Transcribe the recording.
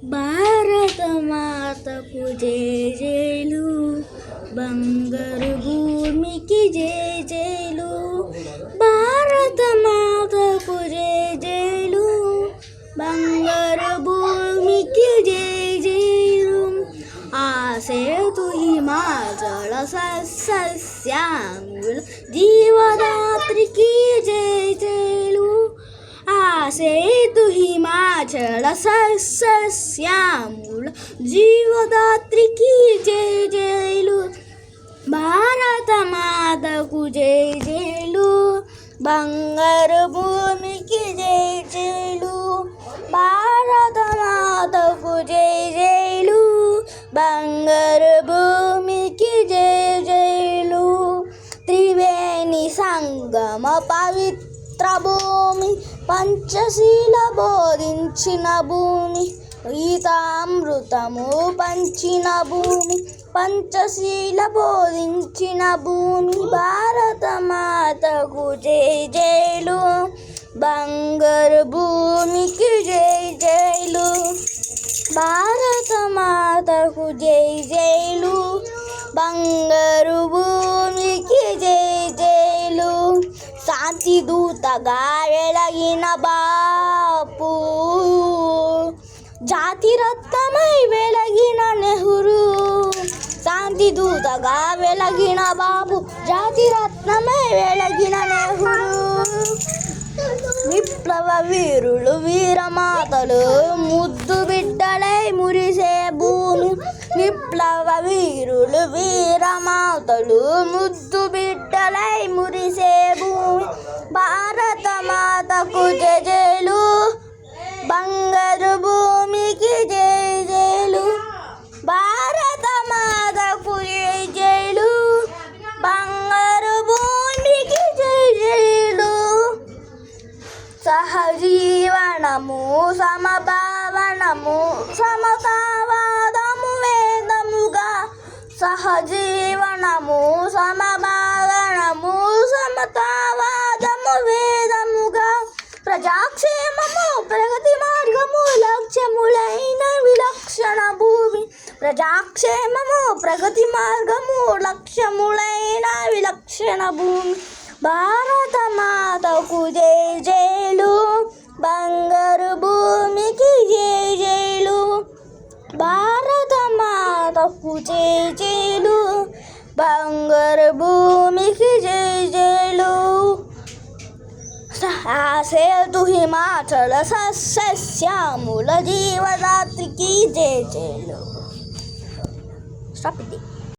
భారత మాతకు జేజేలు, బంగారు భూమికి జేజేలు. భారత మాతకు జేజేలు, బంగారు భూమికి జేజేలు. ఆసేతు హిమాచల సస్యశ్యామల జీవదాత్రికి జేజేలు. ఆసేతు హిమాచల సస్యశ్యామల జీవదాత్రికి జేజేలు. భారత మాతకు జేజేలు, బంగారు భూమికి జేజేలు. భారత మాతకు జేజేలు, బంగారు భూమికి జేజేలు. త్రివేణి సంగమ పవిత్ర భూమి, పంచశీల బోధించిన భూమి, గీతామృతము పంచిన భూమి, పంచశీల బోధించిన భూమి. భారత మాతకు జేజేలు, బంగారు భూమికి జేజేలు. భారత మాతకు జేజేలు, బంగారు భూమికి జేజేలు. శాంతి దూతగా వెలగిన బాపు, జాతి రత్నమై వెలగిన నెహ్రూ. శాంతి దూతగా వెలగిన బాబు, జాతి రత్నమై వెలగిన నెహ్రూ. విప్లవ వీరులు వీరమాతలు ముద్దు బిడ్డలై మురిసే భూమి. విప్లవ వీరులు వీరమాతలు ముద్దు బిడ్డలై మురిసే భూమి. భారత మాతకు జేజేలు, బంగారు భూమికి జేజేలు. భారత మాతకు జేజేలు, బంగారు భూమికి జేజేలు. సహజీవనము సమభావనము సమతావాదము వేదముగా. సహజీవనము సమభావనము సమతావాదము వేదముగా. ప్రజాక్షేమము ప్రగతి మార్గము లక్ష్యములైన విలక్షణ భూమి. ప్రజాక్షేమము ప్రగతి మార్గము లక్ష్యములైన విలక్షణ భూమి. భారత మాతకు జేజేలు, బంగారు భూమికి జేజేలు. భారత మాతకు జేజేలు, బంగారు భూమికి జేజేలు. ఆసేతు హిమాచల సస్యశ్యామల జీవదాత్రికి జేజేలు. స్టాప్ ఇది.